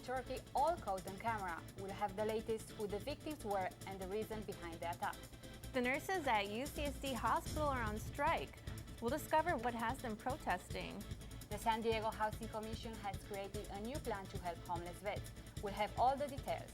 Turkey, all caught on camera. We'll have the latest who the victims were and the reason behind the attack. The nurses at UCSD Hospital are on strike. We'll discover what has them protesting. The San Diego Housing Commission has created a new plan to help homeless vets. We'll have all the details.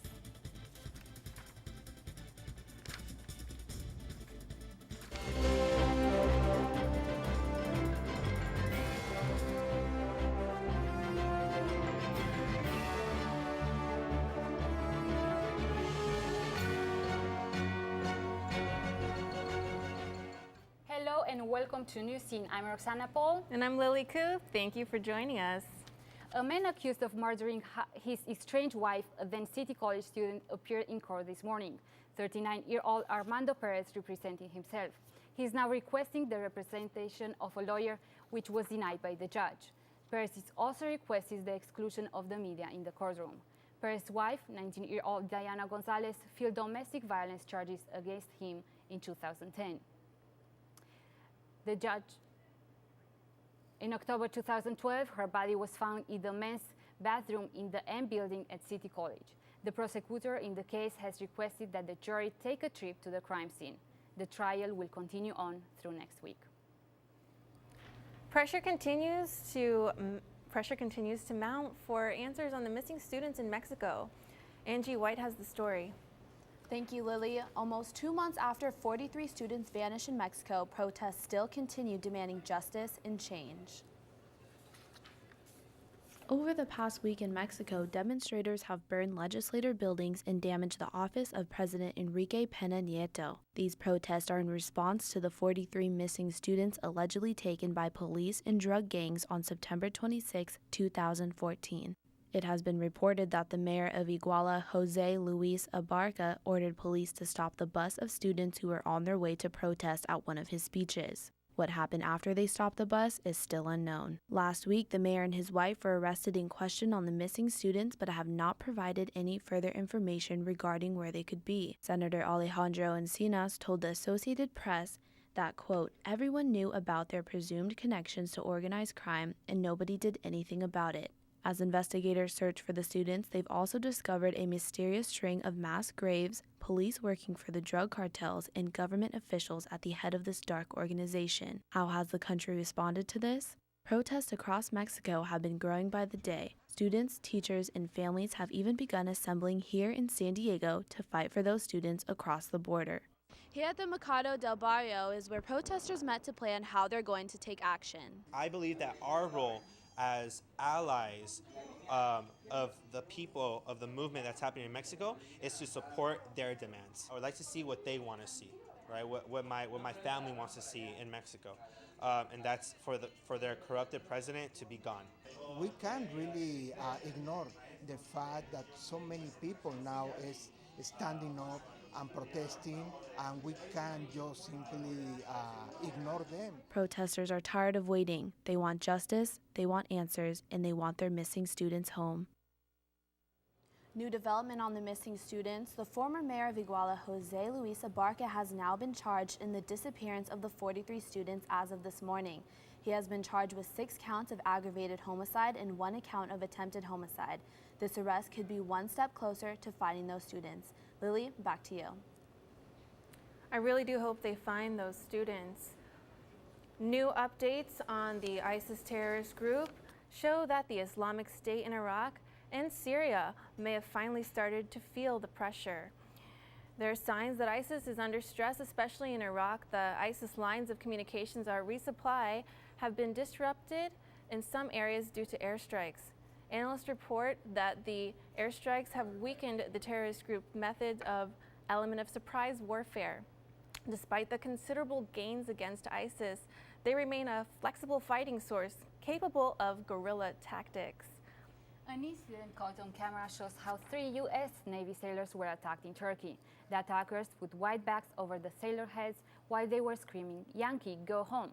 Hello and welcome to Newscene. I'm Roxana Paul. And I'm Lily Koo. Thank you for joining us. A man accused of murdering his estranged wife, a then City College student, appeared in court this morning. 39-year-old Armando Perez representing himself. He is now requesting the representation of a lawyer, which was denied by the judge. Perez also requested the exclusion of the media in the courtroom. Perez's wife, 19-year-old Diana Gonzalez, filed domestic violence charges against him in 2010. The judge, in October 2012, her body was found in the men's bathroom in the M building at City College. The prosecutor in the case has requested that the jury take a trip to the crime scene. The trial will continue on through next week. Pressure continues to mount for answers on the missing students in Mexico. Angie White has the story. Thank you, Lily. Almost 2 months after 43 students vanished in Mexico, protests still continue demanding justice and change. Over the past week in Mexico, demonstrators have burned legislative buildings and damaged the office of President Enrique Pena Nieto. These protests are in response to the 43 missing students allegedly taken by police and drug gangs on September 26, 2014. It has been reported that the mayor of Iguala, Jose Luis Abarca, ordered police to stop the bus of students who were on their way to protest at one of his speeches. What happened after they stopped the bus is still unknown. Last week, the mayor and his wife were arrested and questioned on the missing students, but have not provided any further information regarding where they could be. Senator Alejandro Encinas told the Associated Press that, quote, everyone knew about their presumed connections to organized crime and nobody did anything about it. As investigators search for the students, they've also discovered a mysterious string of mass graves, police working for the drug cartels, and government officials at the head of this dark organization. How has the country responded to this? Protests across Mexico have been growing by the day. Students, teachers, and families have even begun assembling here in San Diego to fight for those students across the border. Here at the Mercado del Barrio is where protesters met to plan how they're going to take action. I believe that our role as allies of the people of the movement that's happening in Mexico is to support their demands. I would like to see what they want to see, right? What my family wants to see in Mexico, and that's for their corrupted president to be gone. We can't really ignore the fact that so many people now is standing up and protesting, and we can't just simply ignore them. Protesters are tired of waiting. They want justice, they want answers, and they want their missing students home. New development on the missing students. The former mayor of Iguala, Jose Luis Abarca, has now been charged in the disappearance of the 43 students as of this morning. He has been charged with 6 counts of aggravated homicide and 1 account of attempted homicide. This arrest could be one step closer to finding those students. Lily, back to you. I really do hope they find those students. New updates on the ISIS terrorist group show that the Islamic State in Iraq and Syria may have finally started to feel the pressure. There are signs that ISIS is under stress, especially in Iraq. The ISIS lines of communications or resupply have been disrupted in some areas due to airstrikes. Analysts report that the airstrikes have weakened the terrorist group's methods of element of surprise warfare. Despite the considerable gains against ISIS, they remain a flexible fighting source capable of guerrilla tactics. An incident caught on camera shows how 3 U.S. Navy sailors were attacked in Turkey. The attackers put white bags over the sailor heads while they were screaming, "Yankee, go home."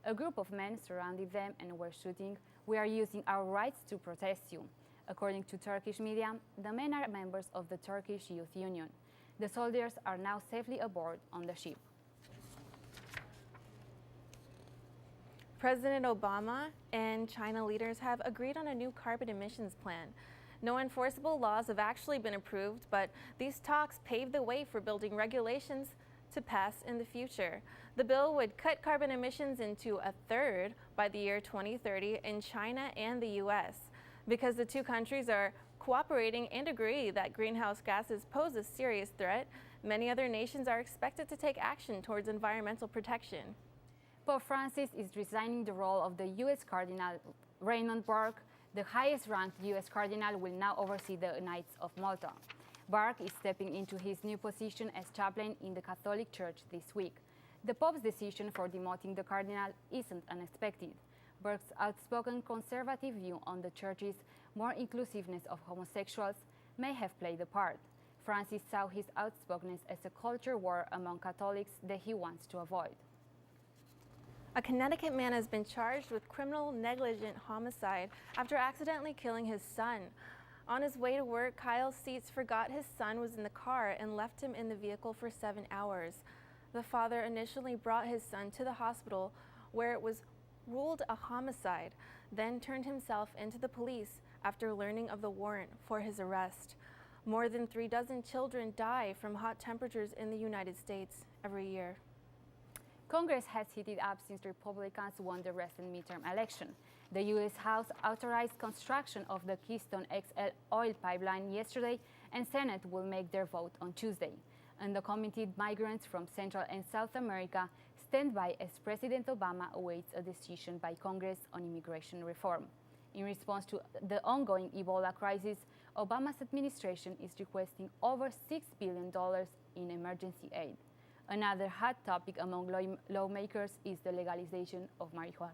A group of men surrounded them and were shouting, "We are using our rights to protest you." According to Turkish media, the men are members of the Turkish Youth Union. The soldiers are now safely aboard on the ship. President Obama and China leaders have agreed on a new carbon emissions plan. No enforceable laws have actually been approved, but these talks pave the way for building regulations to pass in the future. The bill would cut carbon emissions into a third by the year 2030 in China and the U.S. Because the two countries are cooperating and agree that greenhouse gases pose a serious threat, many other nations are expected to take action towards environmental protection. Pope Francis is resigning the role of the U.S. Cardinal. Raymond Burke, the highest-ranked U.S. Cardinal, will now oversee the Knights of Malta. Burke is stepping into his new position as chaplain in the Catholic Church this week. The Pope's decision for demoting the Cardinal isn't unexpected. Burke's outspoken conservative view on the Church's more inclusiveness of homosexuals may have played a part. Francis saw his outspokenness as a culture war among Catholics that he wants to avoid. A Connecticut man has been charged with criminal negligent homicide after accidentally killing his son. On his way to work, Kyle Seitz forgot his son was in the car and left him in the vehicle for 7 hours. The father initially brought his son to the hospital, where it was ruled a homicide, then turned himself into the police after learning of the warrant for his arrest. More than 36 children die from hot temperatures in the United States every year. Congress has heated up since Republicans won the recent midterm election. The U.S. House authorized construction of the Keystone XL oil pipeline yesterday, and Senate will make their vote on Tuesday. Undocumented migrants from Central and South America stand by as President Obama awaits a decision by Congress on immigration reform. In response to the ongoing Ebola crisis, Obama's administration is requesting over $6 billion in emergency aid. Another hot topic among lawmakers is the legalization of marijuana.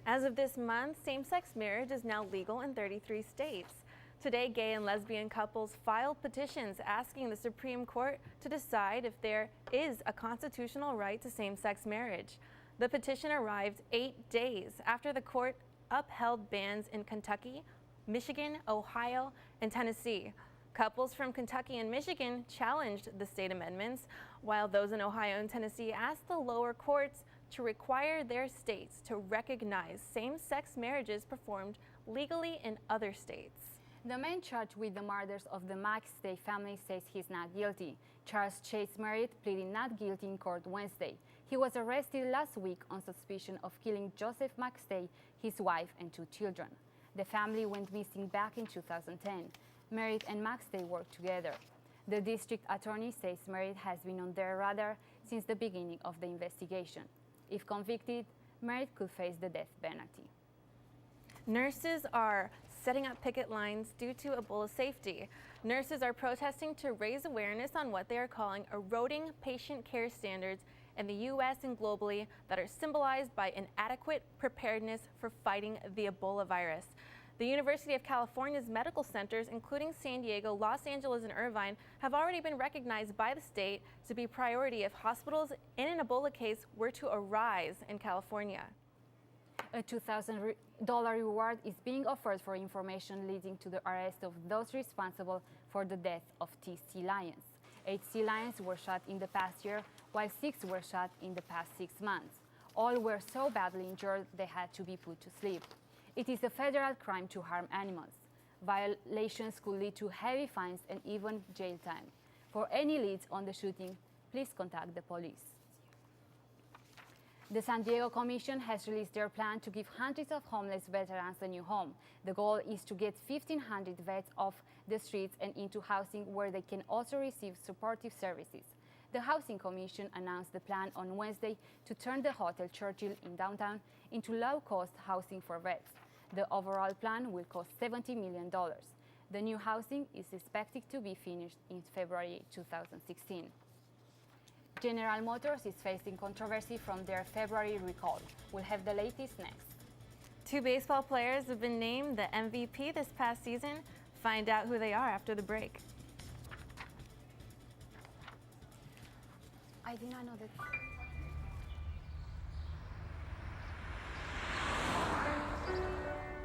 As of this month, same-sex marriage is now legal in 33 states. Today, gay and lesbian couples filed petitions asking the Supreme Court to decide if there is a constitutional right to same-sex marriage. The petition arrived 8 days after the court upheld bans in Kentucky, Michigan, Ohio, and Tennessee. Couples from Kentucky and Michigan challenged the state amendments, while those in Ohio and Tennessee asked the lower courts to require their states to recognize same-sex marriages performed legally in other states. The man charged with the murders of the McStay family says he's not guilty. Charles Chase Merritt pleaded not guilty in court Wednesday. He was arrested last week on suspicion of killing Joseph McStay, his wife, and 2 children. The family went missing back in 2010. Merritt and McStay worked together. The district attorney says Merritt has been on their radar since the beginning of the investigation. If convicted, Merritt could face the death penalty. Nurses are setting up picket lines due to Ebola safety. Nurses are protesting to raise awareness on what they are calling eroding patient care standards in the U.S. and globally that are symbolized by inadequate preparedness for fighting the Ebola virus. The University of California's medical centers, including San Diego, Los Angeles, and Irvine, have already been recognized by the state to be priority if hospitals in an Ebola case were to arise in California. A $2,000 reward is being offered for information leading to the arrest of those responsible for the death of sea lions. 8 sea lions were shot in the past year, while 6 were shot in the past 6 months. All were so badly injured they had to be put to sleep. It is a federal crime to harm animals. Violations could lead to heavy fines and even jail time. For any leads on the shooting, please contact the police. The San Diego Commission has released their plan to give hundreds of homeless veterans a new home. The goal is to get 1,500 vets off the streets and into housing where they can also receive supportive services. The Housing Commission announced the plan on Wednesday to turn the Hotel Churchill in downtown into low-cost housing for vets. The overall plan will cost $70 million. The new housing is expected to be finished in February 2016. General Motors is facing controversy from their February recall. We'll have the latest next. 2 baseball players have been named the MVP this past season. Find out who they are after the break. I did not know that.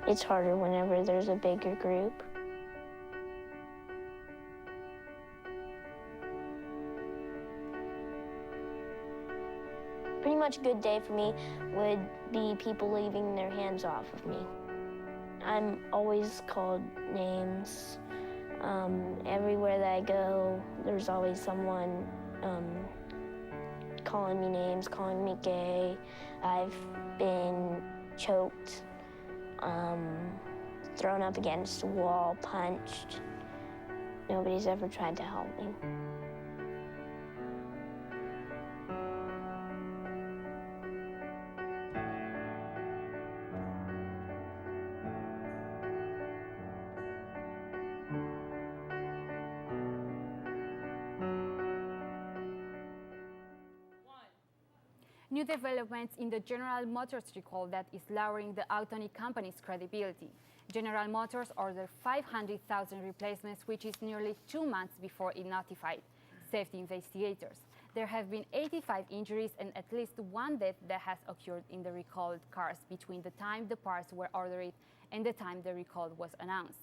It's harder whenever there's a bigger group. Pretty much a good day for me would be people leaving their hands off of me. I'm always called names. Everywhere that I go, there's always someone calling me names, calling me gay. I've been choked, thrown up against a wall, punched. Nobody's ever tried to help me. New developments in the General Motors recall that is lowering the Autonic company's credibility. General Motors ordered 500,000 replacements, which is nearly 2 months before it notified safety investigators. There have been 85 injuries and at least one death that has occurred in the recalled cars between the time the parts were ordered and the time the recall was announced.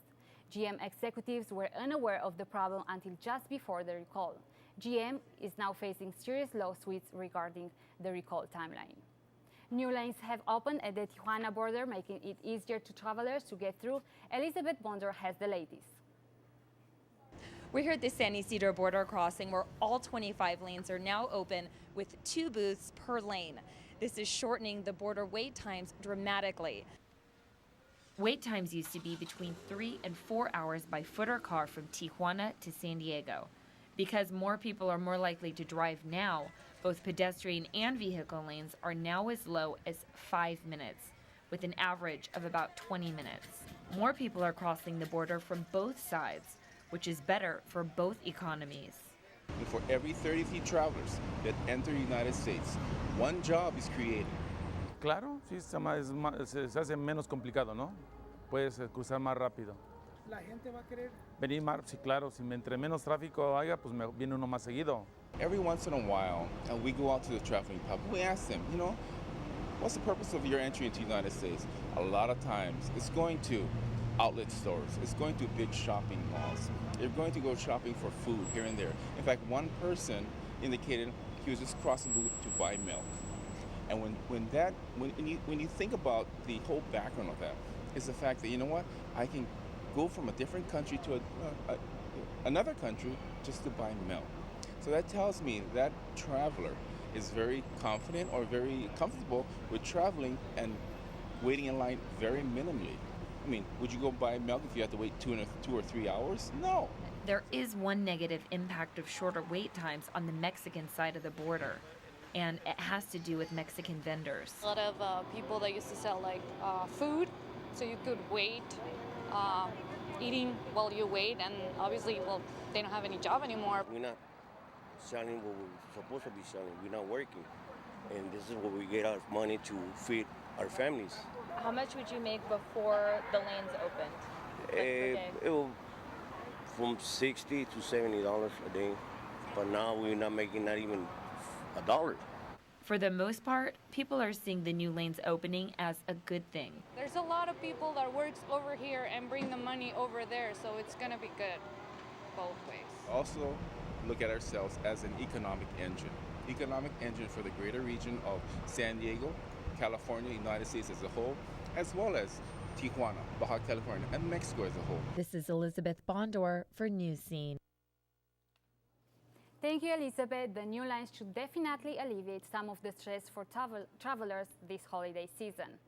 GM executives were unaware of the problem until just before the recall. GM is now facing serious lawsuits regarding the recall timeline. New lanes have opened at the Tijuana border, making it easier to travelers to get through. Elizabeth Bonder has the latest. We're here at the San Isidro border crossing where all 25 lanes are now open with 2 booths per lane. This is shortening the border wait times dramatically. Wait times used to be between 3 and 4 hours by foot or car from Tijuana to San Diego. Because more people are more likely to drive now, both pedestrian and vehicle lanes are now as low as 5 minutes, with an average of about 20 minutes. More people are crossing the border from both sides, which is better for both economies. And for every 33 travelers that enter the United States, one job is created. Claro, sí, se hace menos complicado, ¿no? Puedes cruzar más rápido. ¿La gente va a querer venir más? Sí, claro, si entre menos tráfico haya, pues viene uno más seguido. Every once in a while, and we go out to the traveling public, we ask them, what's the purpose of your entry into the United States? A lot of times, it's going to outlet stores, it's going to big shopping malls. They're going to go shopping for food here and there. In fact, one person indicated he was just crossing to buy milk. And when you think about the whole background of that, is the fact that, I can go from a different country to another country just to buy milk. So that tells me that traveler is very confident or very comfortable with traveling and waiting in line very minimally. I mean, would you go buy milk if you had to wait 2 or 3 hours? No. There is one negative impact of shorter wait times on the Mexican side of the border, and it has to do with Mexican vendors. A lot of people that used to sell food, so you could wait, eating while you wait, and obviously, they don't have any job anymore. We're not selling what we're supposed to be selling. We're not working, and this is where we get our money to feed our families. How much would you make before the lanes opened? It will from $60 to $70 a day, but now we're not making not even $1. For the most part, people are seeing the new lanes opening as a good thing. There's a lot of people that works over here and bring the money over there, so it's gonna be good both ways. Also, look at ourselves as an economic engine for the greater region of San Diego, California, United States as a whole, as well as Tijuana, Baja California, and Mexico as a whole. This is Elizabeth Bondor for Newscene. Thank you, Elizabeth. The new lines should definitely alleviate some of the stress for travelers this holiday season.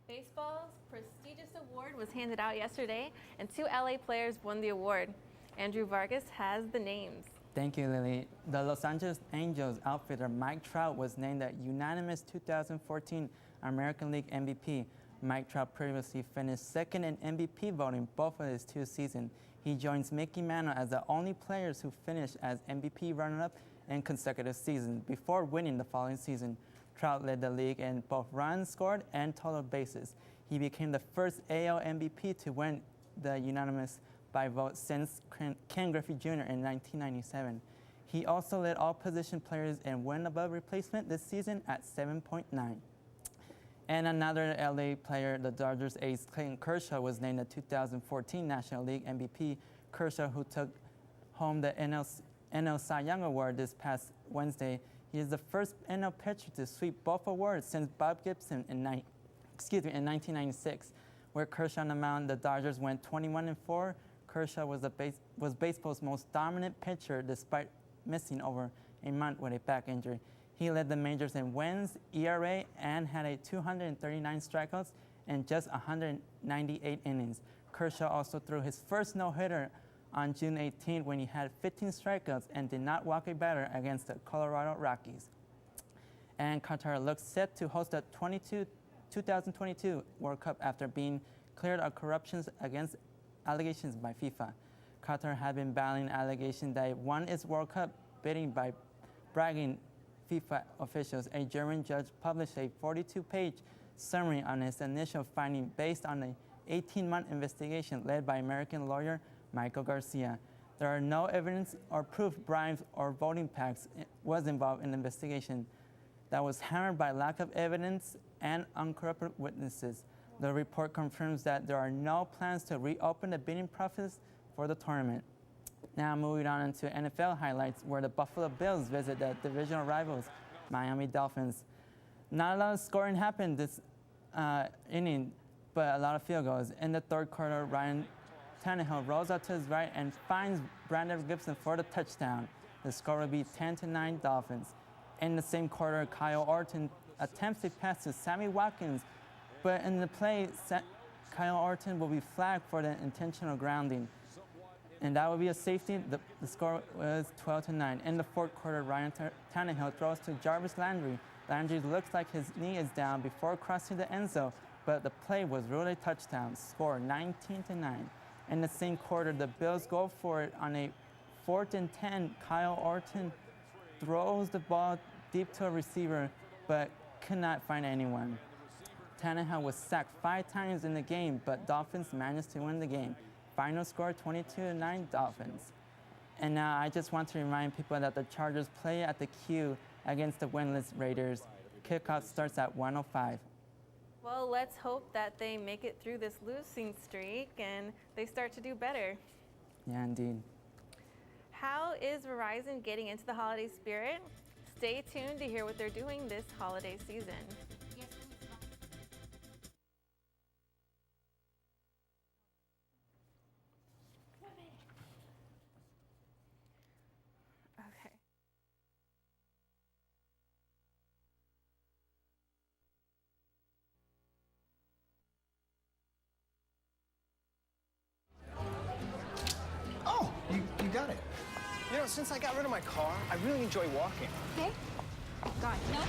Baseball's prestigious award was handed out yesterday, and 2 LA players won the award. Andrew Vargas has the names. Thank you, Lily. The Los Angeles Angels outfielder Mike Trout was named the unanimous 2014 American League MVP. Mike Trout previously finished second in MVP voting both of his 2 seasons. He joins Mickey Mantle as the only players who finished as MVP runner-up in consecutive seasons before winning the following season. Trout led the league in both runs scored and total bases. He became the first AL MVP to win the unanimous by vote since Ken Griffey Jr. in 1997. He also led all position players in win above replacement this season at 7.9. And another LA player, the Dodgers ace Clayton Kershaw, was named the 2014 National League MVP. Kershaw, who took home the NL Cy Young Award this past Wednesday, he is the first NL pitcher to sweep both awards since Bob Gibson in 1996. With Kershaw on the mound, the Dodgers went 21-4. Kershaw was baseball's most dominant pitcher despite missing over a month with a back injury. He led the majors in wins, ERA, and had a 239 strikeouts in just 198 innings. Kershaw also threw his first no-hitter on June 18 when he had 15 strikeouts and did not walk a batter against the Colorado Rockies. And Qatar looks set to host the 2022 World Cup after being cleared of corruption against allegations by FIFA. Qatar had been battling allegations that it won its World Cup bidding by bragging FIFA officials. A German judge published a 42-page summary on his initial finding based on an 18-month investigation led by American lawyer Michael Garcia. There are no evidence or proof bribes or voting pacts was involved in the investigation that was hammered by lack of evidence and uncorrupted witnesses. The report confirms that there are no plans to reopen the bidding process for the tournament. Now moving on into NFL highlights, where the Buffalo Bills visit the divisional rivals, Miami Dolphins. Not a lot of scoring happened this inning, but a lot of field goals. In the third quarter, Ryan Tannehill rolls out to his right and finds Brandon Gibson for the touchdown. The score will be 10-9 Dolphins. In the same quarter, Kyle Orton attempts a pass to Sammy Watkins, but in the play, Kyle Orton will be flagged for the intentional grounding. And that will be a safety. The score was 12-9. In the fourth quarter, Ryan Tannehill throws to Jarvis Landry. Landry looks like his knee is down before crossing the end zone, but the play was ruled a touchdown, score 19-9. In the same quarter, the Bills go for it on a 4th and 10. Kyle Orton throws the ball deep to a receiver, but could not find anyone. Tannehill was sacked 5 times in the game, but Dolphins managed to win the game. Final score 22-9 Dolphins. And now I just want to remind people that the Chargers play at the Q against the winless Raiders. Kickoff starts at 1:05. Well, let's hope that they make it through this losing streak and they start to do better. Yeah, indeed. How is Verizon getting into the holiday spirit? Stay tuned to hear what they're doing this holiday season. Okay. Oh, you got it. You know, since I got rid of my car, I really enjoy walking. Okay. Got it. No.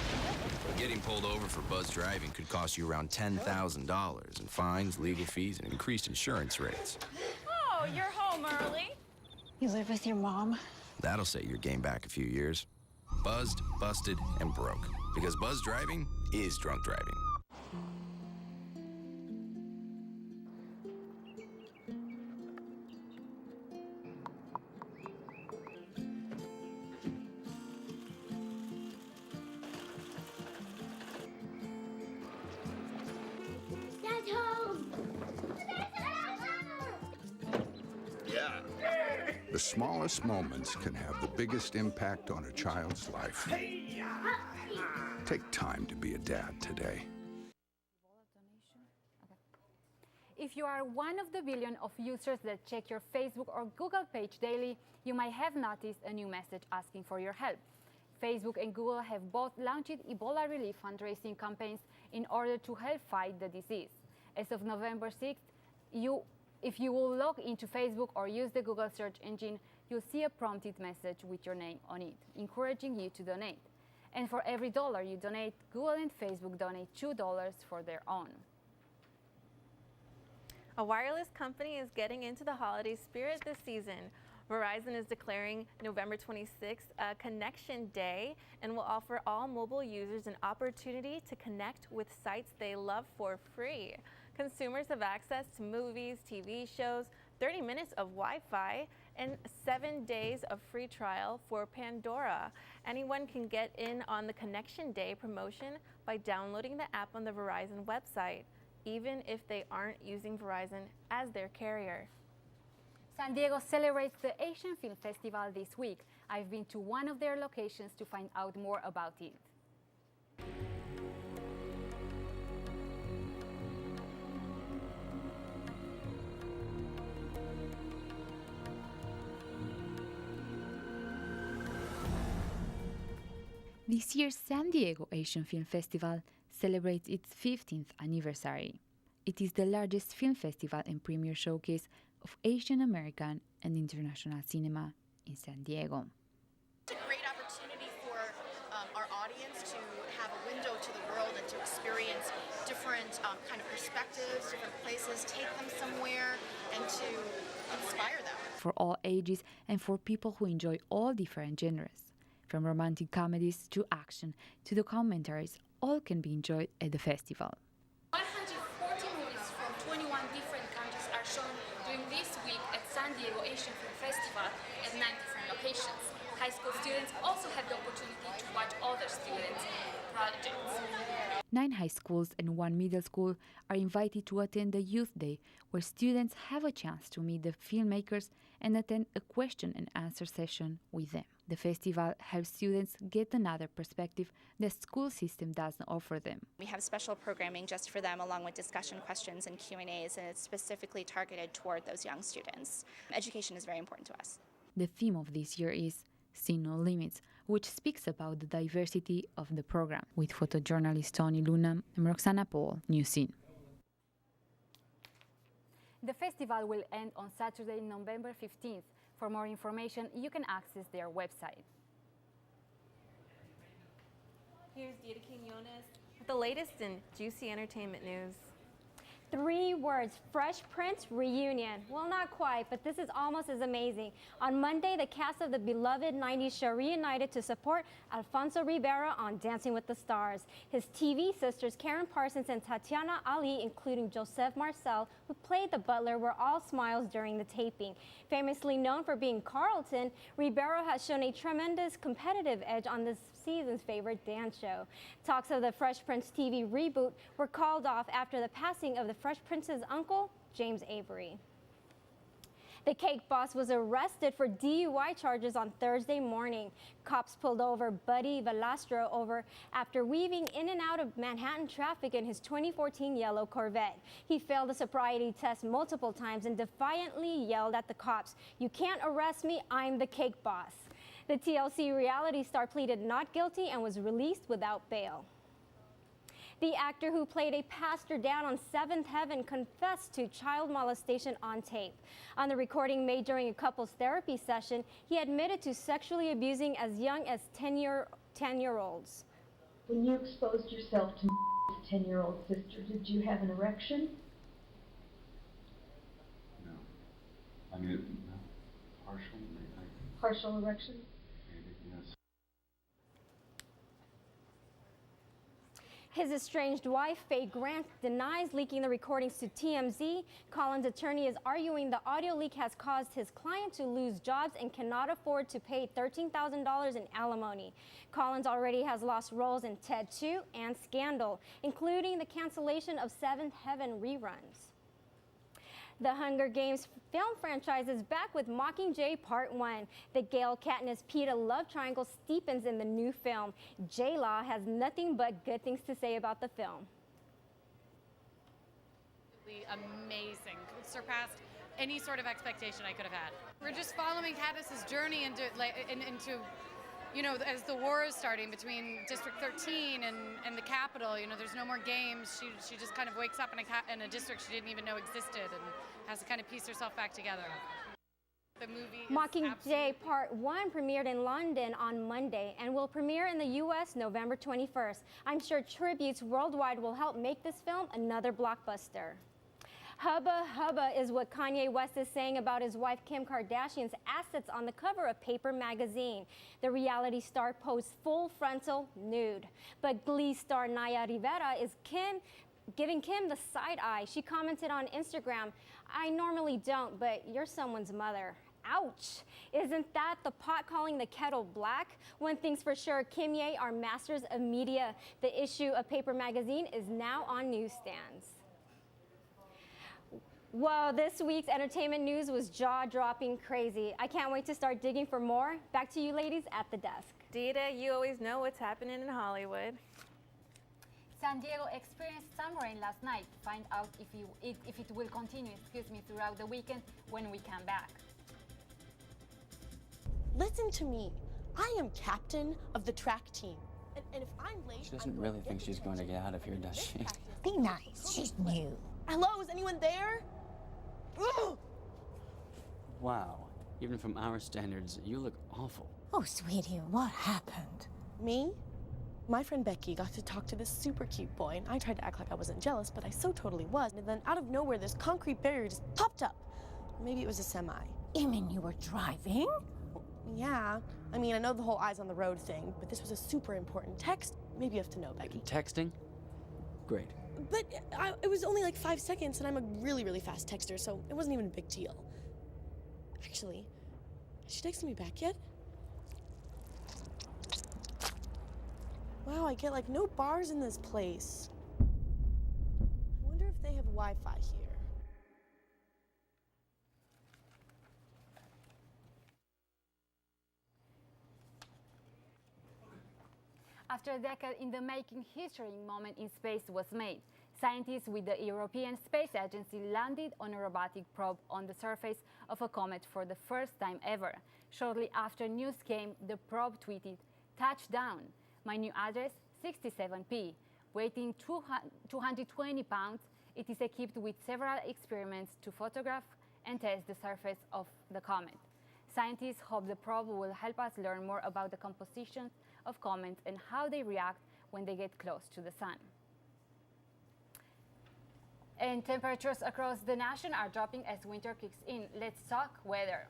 Getting pulled over for buzz driving could cost you around $10,000 in fines, legal fees, and increased insurance rates. Oh, you're home early. You live with your mom? That'll set your game back a few years. Buzzed, busted, and broke. Because buzz driving is drunk driving. The smallest moments can have the biggest impact on a child's life. Take time to be a dad today. If you are one of the billion of users that check your Facebook or Google page daily, you might have noticed a new message asking for your help. Facebook and Google have both launched Ebola relief fundraising campaigns in order to help fight the disease. As of November 6th, if you will log into Facebook or use the Google search engine, you'll see a prompted message with your name on it, encouraging you to donate. And for every $1 you donate, Google and Facebook donate $2 for their own. A wireless company is getting into the holiday spirit this season. Verizon is declaring November 26th a Connection Day and will offer all mobile users an opportunity to connect with sites they love for free. Consumers have access to movies, TV shows, 30 minutes of Wi-Fi, and 7 days of free trial for Pandora. Anyone can get in on the Connection Day promotion by downloading the app on the Verizon website, even if they aren't using Verizon as their carrier. San Diego celebrates the Asian Film Festival this week. I've been to one of their locations to find out more about it. This year's San Diego Asian Film Festival celebrates its 15th anniversary. It is the largest film festival and premiere showcase of Asian American and international cinema in San Diego. It's a great opportunity for our audience to have a window to the world and to experience different kind of perspectives, different places, take them somewhere, and to inspire them. For all ages and for people who enjoy all different genres. From romantic comedies to action to documentaries, all can be enjoyed at the festival. 140 movies from 21 different countries are shown during this week at San Diego Asian Film Festival at 9 different locations. High school students also have the opportunity to watch other students' projects. 9 high schools and 1 middle school are invited to attend the Youth Day, where students have a chance to meet the filmmakers and attend a question and answer session with them. The festival helps students get another perspective the school system doesn't offer them. We have special programming just for them, along with discussion questions and Q&As, and it's specifically targeted toward those young students. Education is very important to us. The theme of this year is See No Limits, which speaks about the diversity of the program, with photojournalist Tony Luna and Roxana Paul, Newscene. The festival will end on Saturday, November 15th. For more information, you can access their website. Here's Dita Quinones with the latest in juicy entertainment news. 3 words, Fresh Prince reunion. Well, not quite, but this is almost as amazing. On Monday, the cast of the beloved 90s show reunited to support Alfonso Ribeiro on Dancing with the Stars. His TV sisters, Karen Parsons and Tatiana Ali, including Joseph Marcel, who played the butler, were all smiles during the taping. Famously known for being Carlton, Ribeiro has shown a tremendous competitive edge on this season's favorite dance show. Talks of the Fresh Prince TV reboot were called off after the passing of the Fresh Prince's uncle, James Avery. The cake boss was arrested for DUI charges on Thursday morning. Cops pulled over Buddy Velastro after weaving in and out of Manhattan traffic in his 2014 yellow Corvette. He failed the sobriety test multiple times and defiantly yelled at the cops, "You can't arrest me, I'm the cake boss." The TLC reality star pleaded not guilty and was released without bail. The actor who played a pastor down on Seventh Heaven confessed to child molestation on tape. On the recording made during a couple's therapy session, he admitted to sexually abusing as young as 10-year-olds. When you exposed yourself to his 10-year-old sister, did you have an erection? No. I mean, no. Partial, maybe. Partial erection? Maybe, yes. His estranged wife, Faye Grant, denies leaking the recordings to TMZ. Collins' attorney is arguing the audio leak has caused his client to lose jobs and cannot afford to pay $13,000 in alimony. Collins already has lost roles in Ted 2 and Scandal, including the cancellation of Seventh Heaven reruns. The Hunger Games film franchise is back with Mockingjay Part 1. The Gail Katniss Peeta love triangle steepens in the new film. J-Law has nothing but good things to say about the film. Amazing. It surpassed any sort of expectation I could have had. We're just following Katniss's journey into you know, as the war is starting between District 13 and the Capitol. You know, there's no more games. She just kind of wakes up in a district she didn't even know existed and has to kind of piece herself back together. The movie Mockingjay Part 1 premiered in London on Monday and will premiere in the U.S. November 21st. I'm sure tributes worldwide will help make this film another blockbuster. Hubba hubba is what Kanye West is saying about his wife Kim Kardashian's assets on the cover of Paper magazine. The reality star posed full frontal nude, but Glee star Naya Rivera is giving Kim the side eye. She commented on Instagram, "I normally don't, but you're someone's mother." Ouch! Isn't that the pot calling the kettle black? One thing's for sure, Kim Ye are masters of media. The issue of Paper magazine is now on newsstands. Well, this week's entertainment news was jaw-dropping crazy. I can't wait to start digging for more. Back to you ladies at the desk. Dita, you always know what's happening in Hollywood. San Diego experienced some rain last night. Find out if it will continue, throughout the weekend when we come back. Listen to me. I am captain of the track team. And if I'm late, She doesn't really think she's going to get out of here, does she? Be nice. She's new. Hello, is anyone there? Ugh! Wow. Even from our standards, you look awful. Oh, sweetie, what happened? Me? My friend Becky got to talk to this super cute boy, and I tried to act like I wasn't jealous, but I so totally was. And then out of nowhere, this concrete barrier just popped up. Maybe it was a semi. You mean you were driving? Yeah. I mean, I know the whole eyes on the road thing, but this was a super important text. Maybe you have to know, Becky. Texting? Great. But it was only like 5 seconds, and I'm a really, really fast texter, so it wasn't even a big deal. Actually, has she texted me back yet? Wow, I get like no bars in this place. I wonder if they have Wi-Fi here. After a decade in the making, historic moment in space was made. Scientists with the European Space Agency landed on a robotic probe on the surface of a comet for the first time ever. Shortly after news came, the probe tweeted, "Touchdown. My new address, 67P. Weighing 220 pounds, it is equipped with several experiments to photograph and test the surface of the comet." Scientists hope the probe will help us learn more about the composition of comets and how they react when they get close to the sun. And temperatures across the nation are dropping as winter kicks in. Let's talk weather.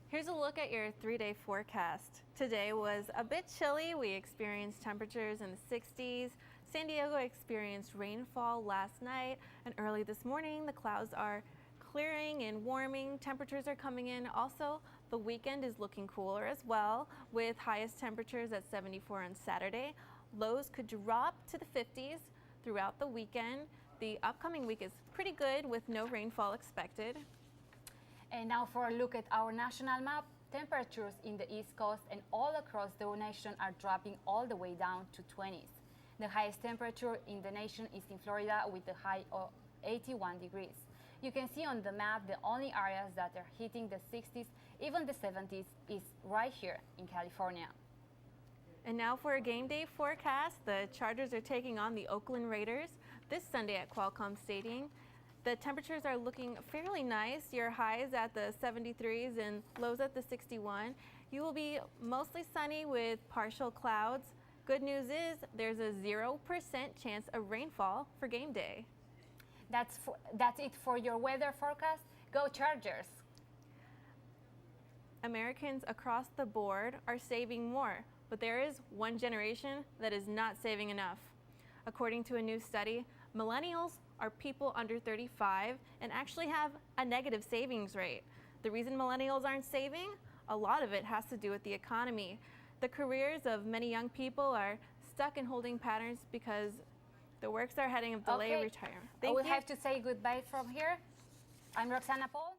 Here's a look at your 3-day forecast. Today was a bit chilly. We experienced temperatures in the 60s. San Diego experienced rainfall last night, and early this morning the clouds are clearing and warming. Temperatures are coming in. Also, the weekend is looking cooler as well, with highest temperatures at 74 on Saturday. Lows could drop to the 50s throughout the weekend. The upcoming week is pretty good with no rainfall expected. And now for a look at our national map. Temperatures in the East Coast and all across the nation are dropping all the way down to 20s. The highest temperature in the nation is in Florida with a high of 81 degrees. You can see on the map the only areas that are hitting the 60s, even the 70s, is right here in California. And now for a game day forecast. The Chargers are taking on the Oakland Raiders this Sunday at Qualcomm Stadium. The temperatures are looking fairly nice. Your highs at the 73s and lows at the 61. You will be mostly sunny with partial clouds. Good news is there's a 0% chance of rainfall for game day. That's it for your weather forecast. Go Chargers! Americans across the board are saving more, but there is one generation that is not saving enough. According to a new study, millennials are people under 35 and actually have a negative savings rate. The reason millennials aren't saving, a lot of it has to do with the economy. The careers of many young people are stuck in holding patterns because the works are heading of delayed retirement. We'll have to say goodbye from here. I'm Roxana Paul.